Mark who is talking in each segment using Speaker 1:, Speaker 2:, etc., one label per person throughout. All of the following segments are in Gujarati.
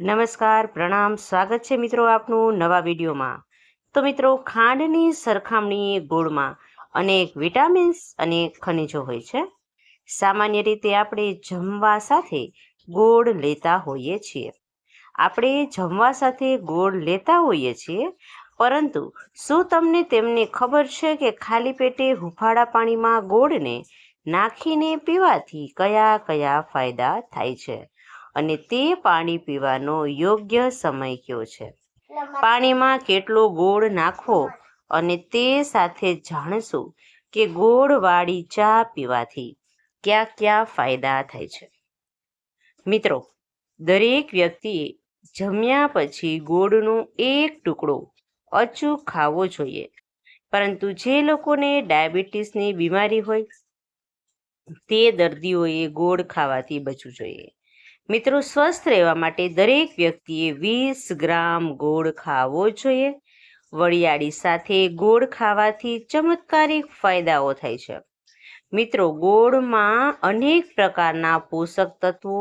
Speaker 1: નમસ્કાર, પ્રણામ, સ્વાગત છે મિત્રો આપનું નવા વિડીયોમાં. તો મિત્રો, ખાંડની સરખામણીએ ગોળમાં અનેક વિટામિન્સ અને ખનિજો હોય છે. સામાન્ય રીતે આપણે જમવા સાથે ગોળ લેતા હોઈએ છીએ. પરંતુ શું તમને ખબર છે કે ખાલી પેટે હુંફાળા પાણીમાં ગોળને નાખીને પીવાથી કયા કયા ફાયદા થાય છે અને તે પાણી પીવાનો યોગ્ય સમય કયો છે? પાણીમાં કેટલો ગોળ નાખવો અને તે સાથે જાણશું કે ગોળવાળી ચા પીવાથી કયા કયા ફાયદા થાય છે. મિત્રો, દરેક વ્યક્તિએ જમ્યા પછી ગોળનો એક ટુકડો અચૂક ખાવો જોઈએ. પરંતુ જે લોકોને ડાયાબિટીસની બીમારી હોય તે દર્દીઓએ ગોળ ખાવાથી બચવું જોઈએ. મિત્રો, સ્વસ્થ રહેવા માટે દરેક વ્યક્તિએ 20 ગ્રામ ગોળ ખાવો જોઈએ. વરિયાળી સાથે ગોળ ખાવાથી ચમત્કારિક ફાયદાઓ થાય છે. મિત્રો, ગોળમાં અનેક પ્રકારના પોષક તત્વો,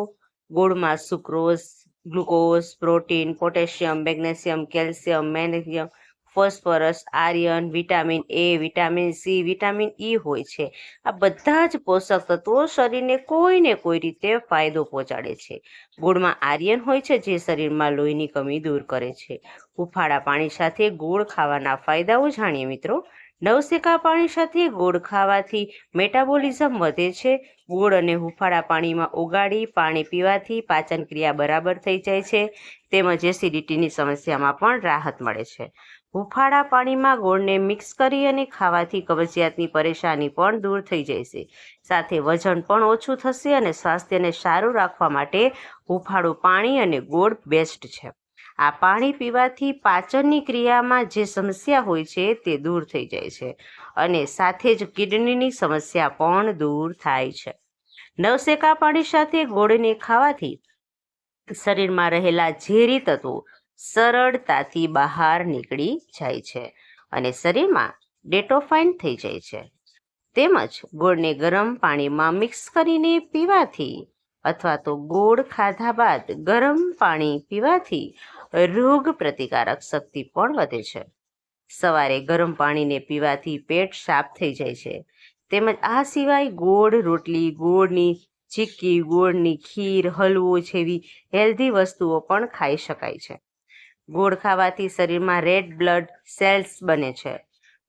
Speaker 1: ગોળમાં sucrose, glucose, protein, potassium, magnesium, calcium, magnesium, phosphorus, iron, vitamin A, vitamin C, vitamin E હોય છે. આ બધા જ પોષક તત્વો શરીરને કોઈને કોઈ રીતે ફાયદો પહોંચાડે છે. ગોળમાં આયર્ન હોય છે જે શરીરમાં લોહીની કમી દૂર કરે છે. હુંફાળા પાણી સાથે ગોળ ખાવાના ફાયદાઓ જાણીએ મિત્રો. નવસેકા પાણી સાથે ગોળ ખાવાથી મેટાબોલિઝમ વધે છે. ગોળ અને હુંફાળા પાણીમાં ઓગાળી પાણી પીવાથી પાચન ક્રિયા બરાબર થઈ જાય છે, તેમજ એસિડિટીની સમસ્યામાં પણ રાહત મળે છે. હુંફાળા પાણીમાં ગોળને મિક્સ કરી અને ખાવાથી કબજિયાતની પરેશાની પણ દૂર થઈ જશે. સાથે વજન પણ ઓછું થશે અને સ્વાસ્થ્યને સારું રાખવા માટે હુંફાળું પાણી અને ગોળ બેસ્ટ છે. આ પાણી પીવાથી પાચનની ક્રિયામાં જે સમસ્યા હોય છે તે દૂર થઈ જાય છે અને સાથે જ કિડનીની સમસ્યા પણ દૂર થાય છે. નવસેકા પાણી સાથે ગોળને ખાવાથી શરીરમાં રહેલા ઝેરી તત્વો સરળતાથી બહાર નીકળી જાય છે અને શરીરમાં ડેટોફાઇન થઈ જાય છે. તેમજ ગોળને ગરમ પાણીમાં મિક્સ કરીને પીવાથી અથવા તો ગોળ ખાધા બાદ ગરમ પાણી પીવાથી રોગ પ્રતિકારક શક્તિ પણ વધે છે. સવારે ગરમ પાણીને પીવાથી પેટ સાફ થઈ જાય છે. તેમજ આ સિવાય ગોળ રોટલી, ગોળની ચીક્કી, ગોળની ખીર, હલવો જેવી હેલ્ધી વસ્તુઓ પણ ખાઈ શકાય છે. ગોળ ખાવાથી શરીરમાં રેડ બ્લડ સેલ્સ બને છે.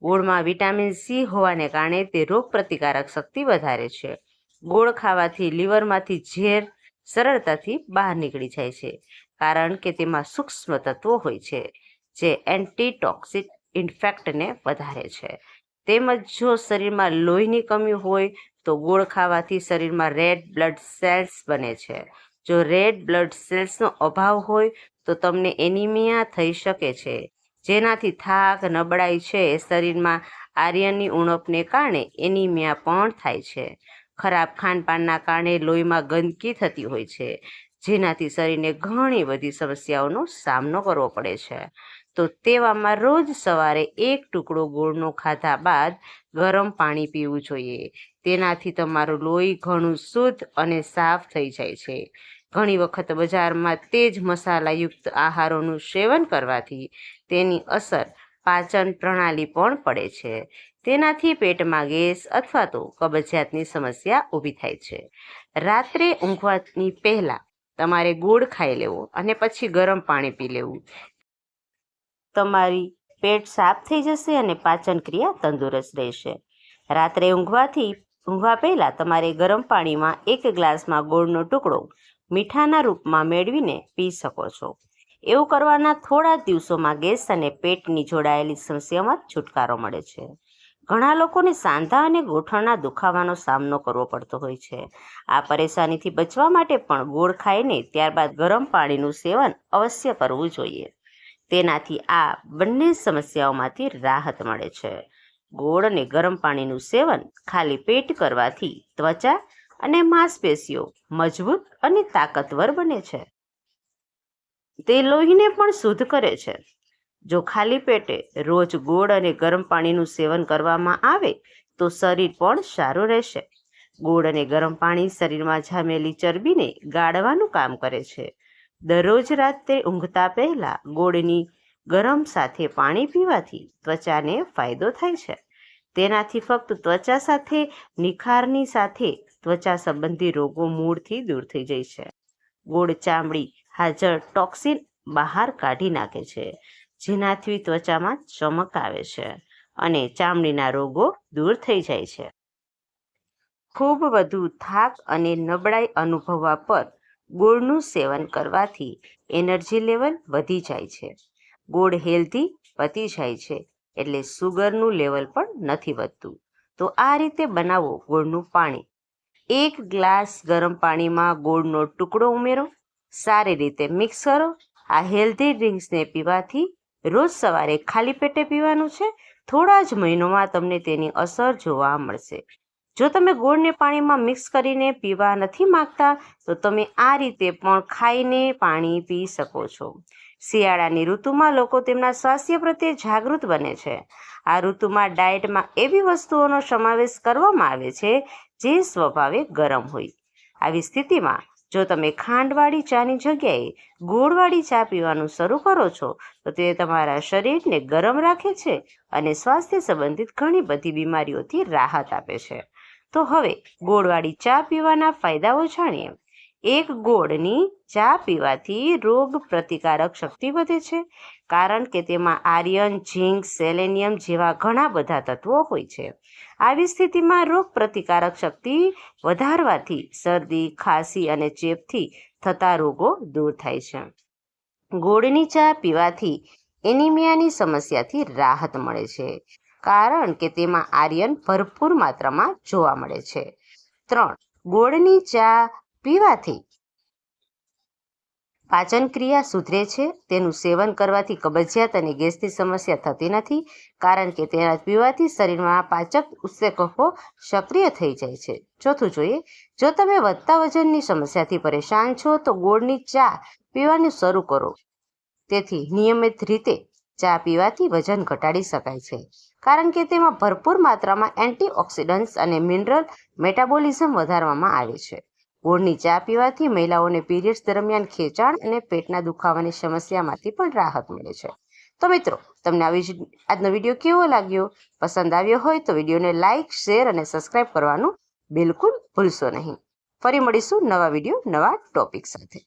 Speaker 1: ગોળમાં વિટામિન સી હોવાને કારણે તે રોગ પ્રતિકારક શક્તિ વધારે છે. ગોળ ખાવાથી લીવરમાંથી ઝેર સરળતાથી બહાર નીકળી જાય છે, કારણ કે તેમાં સૂક્ષ્મ તત્વો હોય છે જે એન્ટીટોક્સિક ઇફેક્ટને વધારે છે. તેમજ જો શરીરમાં લોહીની કમી હોય તો ગોળ ખાવાથી શરીરમાં રેડ બ્લડ સેલ્સ બને છે. જો રેડ બ્લડ સેલ્સનો અભાવ હોય તો તમને એનિમિયા થઈ શકે છે, જેનાથી થાક, નબળાઈ છે. શરીરમાં આયર્નની ઉણપને કારણે એનિમિયા પણ થાય છે. ખરાબ ખાનપાનના કારણે લોહીમાં ગંદકી થતી હોય છે, જેનાથી શરીરને ઘણી બધી સમસ્યાઓનો સામનો કરવો પડે છે. તો તેવામાં રોજ સવારે એક ટુકડો ગોળનો ખાધા બાદ ગરમ પાણી પીવું જોઈએ. તેનાથી તમારું લોહી ઘણું શુદ્ધ અને સાફ થઈ જાય છે. ઘણી વખત બજારમાં તેજ મસાલાયુક્ત આહારોનું સેવન કરવાથી તેની અસર પાચન પ્રણાલી પણ પડે છે. તેનાથી પેટમાં ગેસ અથવા તો કબજિયાતની સમસ્યા ઊભી થાય છે. રાત્રે ઊંઘવાની પહેલા તમારે ગોળ ખાઈ લેવો અને પછી ગરમ પાણી પી લેવું. તમારી પેટ સાફ થઈ જશે અને પાચન ક્રિયા તંદુરસ્ત રહેશે. રાત્રે ઊંઘવા પહેલા તમારે ગરમ પાણીમાં 1 ગ્લાસમાં ગોળનો ટુકડો મીઠાના રૂપમાં મેળવીને પી શકો છો. એવું કરવાના થોડા જ દિવસોમાં ગેસ અને પેટની જોડાયેલી સમસ્યામાં છુટકારો મળે છે. ઘણા લોકોને સાંધા અને ગોઠણના દુખાવાનો સામનો કરવો પડતો હોય છે. આ પરેશાનીથી બચવા માટે પણ ગોળ ખાઈને ત્યારબાદ ગરમ પાણીનું સેવન અવશ્ય કરવું જોઈએ. તેનાથી આ બંને સમસ્યાઓમાંથી રાહત મળે છે. ગોળ અને ગરમ પાણીનું સેવન ખાલી પેટ કરવાથી ત્વચા અને માંસપેશીઓ મજબૂત અને તાકાતવર બને છે. તે લોહીને પણ શુદ્ધ કરે છે. જો ખાલી પેટે રોજ ગોળ અને ગરમ પાણીનું સેવન કરવામાં આવે તો શરીર પણ સારું રહેશે. ગોળ અને ગરમ પાણી શરીરમાં જામેલી ચરબીને ગાળવાનું કામ કરે છે. દરરોજ રાત્રે ઊંઘતા પહેલા ગોળની ગરમ સાથે પાણી પીવાથી ત્વચાને ફાયદો થાય છે. તેનાથી ફક્ત ત્વચા સાથે નિખારની સાથે ત્વચા સંબંધી રોગો મૂળથી દૂર થઈ જાય છે. ગોળ ચામડી હાજર ટોક્સિન બહાર કાઢી નાખે છે, જેનાથી ત્વચામાં ચમક આવે છે અને ચામડીના રોગો દૂર થઈ જાય છે. ખૂબ વધુ થાક અને નબળાઈ અનુભવવા પર ગોળનું સેવન કરવાથી એનર્જી લેવલ વધી જાય છે. ગોળ હેલ્ધી પતી જાય છે એટલે સુગરનું લેવલ પણ નથી વધતું. તો આ રીતે બનાવો ગોળનું પાણી. 1 ગ્લાસ ગરમ પાણીમાં ગોળનો ટુકડો ઉમેરો, સારી રીતે મિક્સ કરો. આ હેલ્ધી ડ્રિંક્સને પીવાથી રોજ સવારે ખાલી પેટે પીવાનું છે. થોડા જ મહિનોમાં તમને તેની અસર જોવા મળશે. જો તમે ગોળને પાણીમાં મિક્સ કરીને પીવા નથી માંગતા તો તમે આ રીતે પણ ખાઈને પાણી પી શકો છો. શિયાળાની ઋતુમાં લોકો તેમના સ્વાસ્થ્ય પ્રત્યે જાગૃત બને છે. આ ઋતુમાં ડાયટમાં એવી વસ્તુઓનો સમાવેશ કરવામાં આવે છે જે સ્વભાવે ગરમ હોય. આવી સ્થિતિમાં જો તમે ખાંડવાળી ચાની જગ્યાએ ગોળવાળી ચા પીવાનું શરૂ કરો છો તો તે તમારા શરીરને ગરમ રાખે છે અને સ્વાસ્થ્ય સંબંધિત ઘણી બધી બીમારીઓથી રાહત આપે છે. તો હવે ગોળવાળી ચા પીવાના ફાયદાઓ જાણીએ. 1 ગોળની ચા પીવાથી રોગ પ્રતિકારક શક્તિ વધે છે, કારણ કે તેમાં આયર્ન, ઝીંક, સેલેનિયમ જેવા ઘણા બધા તત્વો હોય છે. આવી સ્થિતિમાં રોગ પ્રતિકારક શક્તિ વધારવાથી શરદી, ખાંસી અને ચેપથી થતા રોગો દૂર થાય છે. ગોળની ચા પીવાથી એનિમિયાની સમસ્યાથી રાહત મળે છે, કારણ કે તેમાં આયર્ન ભરપૂર માત્રામાં જોવા મળે છે. 3. ગોળની ચા પીવાથી પાચન ક્રિયા સુધરે છે. તેનું સેવન કરવાથી કબજિયાત અને ગેસની સમસ્યા થતી નથી, કારણ કે તેના પીવાથી શરીરમાં પાચક ઉત્સેચકો સક્રિય થઈ જાય છે. 4. જોઈએ, જો તમે વધતા વજનની સમસ્યાથી પરેશાન છો તો ગોળની ચા પીવાનું શરૂ કરો. તેથી નિયમિત રીતે ચા પીવાથી વજન ઘટાડી શકાય છે, કારણ કે તેમાં ભરપૂર માત્રામાં એન્ટીઓક્સિડન્ટ્સ અને મિનરલ મેટાબોલિઝમ વધારવામાં આવે છે. ગોળની ચા પીવાથી મહિલાઓને પીરિયડ્સ દરમિયાન ખેંચાણ અને પેટના દુખાવાની સમસ્યામાંથી પણ રાહત મળે છે. તો મિત્રો, તમને આજનો વિડીયો કેવો લાગ્યો? પસંદ આવ્યો હોય તો વિડીયોને લાઇક, શેર અને સબસ્ક્રાઇબ કરવાનું બિલકુલ ભૂલશો નહીં. ફરી મળીશું નવા વિડીયો, નવા ટોપિક સાથે.